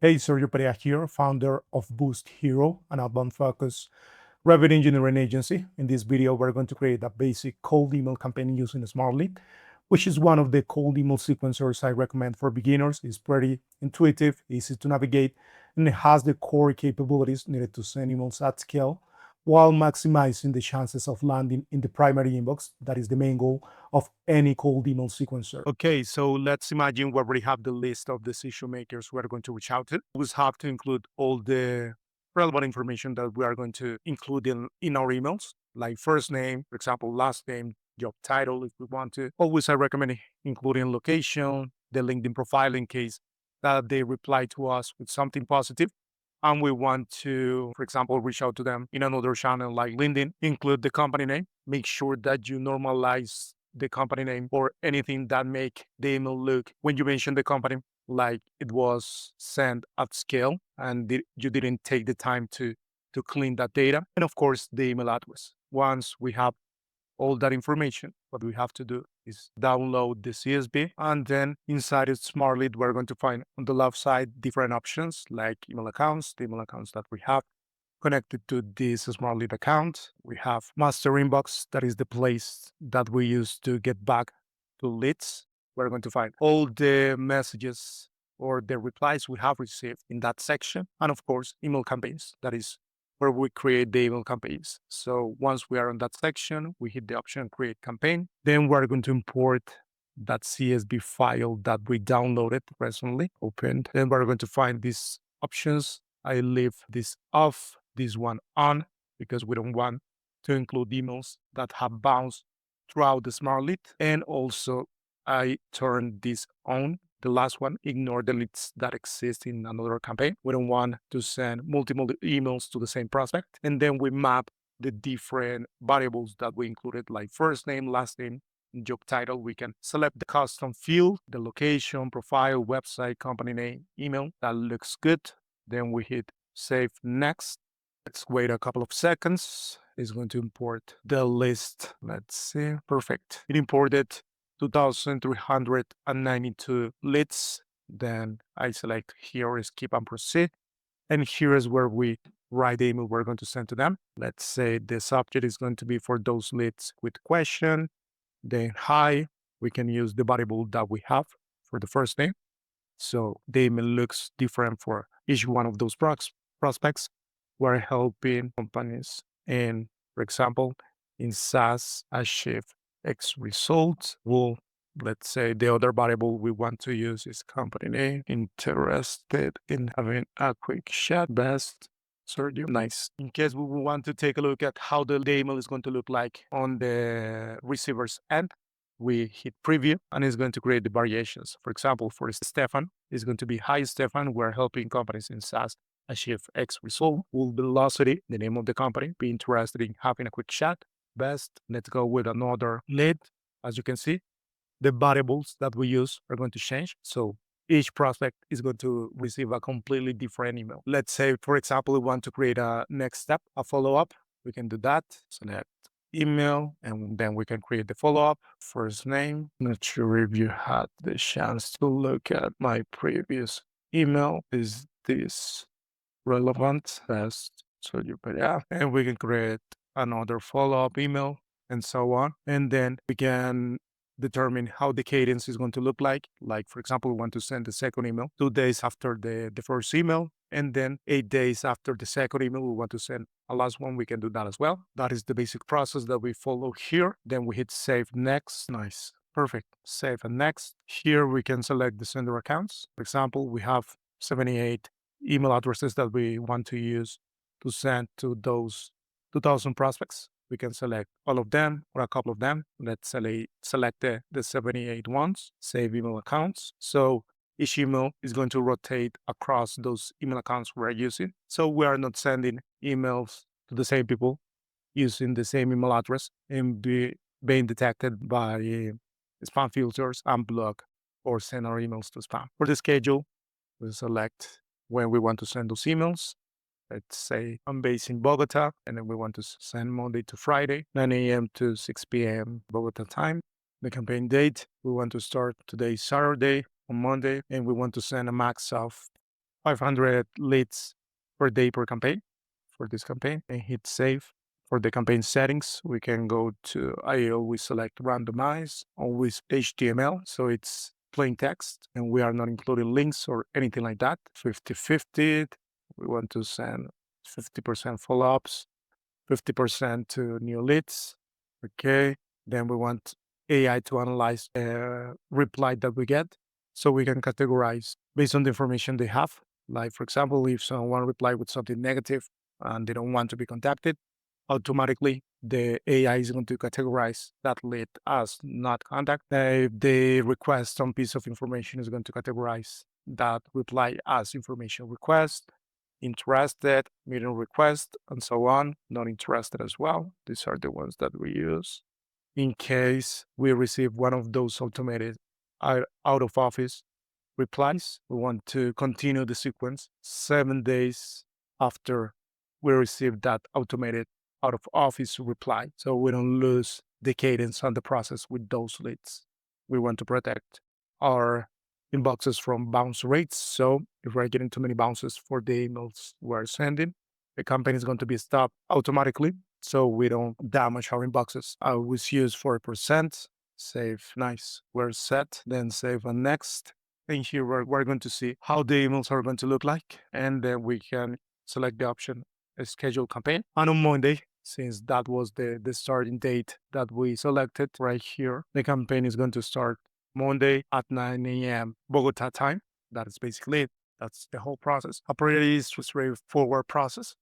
Hey, Sergio Perea here, founder of Boost Hero, an outbound focused revenue engineering agency. In this video, we're going to create a basic cold email campaign using Smartlead, which is one of the cold email sequencers I recommend for beginners. It's pretty intuitive, easy to navigate, and it has the core capabilities needed to send emails at scale while maximizing the chances of landing in the primary inbox. That is the main goal of any cold email sequencer. Okay, so let's imagine we already have the list of decision makers we are going to reach out to. We have to include all the relevant information that we are going to include in our emails, like first name, for example, last name, job title, if we want to. Always I recommend including location, the LinkedIn profile in case that they reply to us with something positive and we want to, for example, reach out to them in another channel like LinkedIn, include the company name. Make sure that you normalize the company name or anything that make the email look when you mention the company like it was sent at scale and you didn't take the time to clean that data. And of course, the email address. Once we have all that information, what we have to do is download the CSV. And then inside it, Smartlead, we're going to find on the left side different options like email accounts, the email accounts that we have connected to this Smartlead account. We have master inbox, that is the place that we use to get back to leads. We're going to find all the messages or the replies we have received in that section. And of course, email campaigns, that is where we create the email campaigns. So once we are on that section, we hit the option create campaign. Then we're going to import that CSV file that we downloaded recently, opened. Then we're going to find these options. I leave this off, this one on, because we don't want to include emails that have bounced throughout the smart lead. And also I turn this on. The last one, ignore the leads that exist in another campaign. We don't want to send multiple emails to the same prospect. And then we map the different variables that we included, like first name, last name, job title. We can select the custom field, the location, profile, website, company name, email. That looks good. Then we hit save next. Let's wait a couple of seconds. It's going to import the list. Let's see. Perfect. It imported 2,392 leads. Then I select here is keep and proceed. And here is where we write the email we're going to send to them. Let's say the subject is going to be for those leads with question. Then hi, we can use the variable that we have for the first name. So the email looks different for each one of those prospects. We're helping companies and, for example, in SaaS achieve X results. Well, let's say the other variable we want to use is company name. Interested in having a quick chat. Best, Sergio. Nice. In case we want to take a look at how the email is going to look like on the receiver's end, we hit preview and it's going to create the variations. For example, for Stefan, it's going to be, hi, Stefan, we're helping companies in SaaS achieve X result. Will velocity, the name of the company, be interested in having a quick chat? Best, let's go with another lead. As you can see, the variables that we use are going to change. So each prospect is going to receive a completely different email. Let's say, for example, we want to create a next step, a follow-up. We can do that. Select email, and then we can create the follow-up. First name. Not sure if you had the chance to look at my previous email. Is this relevant? Best. So you put yeah, and we can create another follow-up email and so on. And then we can determine how the cadence is going to look like. Like, for example, we want to send the second email 2 days after the first email. And then 8 days after the second email, we want to send a last one. We can do that as well. That is the basic process that we follow here. Then we hit save next. Nice. Perfect. Save and next. Here we can select the sender accounts. For example, we have 78 email addresses that we want to use to send to those 2,000 prospects. We can select all of them or a couple of them. Let's select the 78 ones, save email accounts. So each email is going to rotate across those email accounts we're using. So we are not sending emails to the same people using the same email address and being detected by spam filters and block or send our emails to spam. For the schedule, we select when we want to send those emails. Let's say I'm based in Bogota, and then we want to send Monday to Friday, 9 a.m. to 6 p.m. Bogota time. The campaign date, we want to start today, Saturday, on Monday, and we want to send a max of 500 leads per day per campaign for this campaign and hit save. For the campaign settings, we can go to, I always select randomize, always HTML. So it's plain text and we are not including links or anything like that. 50-50. We want to send 50% follow-ups, 50% to new leads. Okay. Then we want AI to analyze reply that we get so we can categorize based on the information they have. Like, for example, if someone reply with something negative and they don't want to be contacted, automatically the AI is going to categorize that lead as not contact. If they request some piece of information, is going to categorize that reply as information request, interested, meeting request, and so on, not interested as well. These are the ones that we use. In case we receive one of those automated out of office replies, we want to continue the sequence 7 days after we receive that automated out of office reply. So we don't lose the cadence on the process with those leads. We want to protect our inboxes from bounce rates. So if we're getting too many bounces for the emails we're sending, the campaign is going to be stopped automatically so we don't damage our inboxes. I always use 4%, save, nice, we're set, then save on next. And here we're going to see how the emails are going to look like. And then we can select the option schedule campaign. And on Monday, since that was the starting date that we selected right here, the campaign is going to start Monday at 9 a.m. Bogota time. That is basically it. That's the whole process. A pretty straightforward process.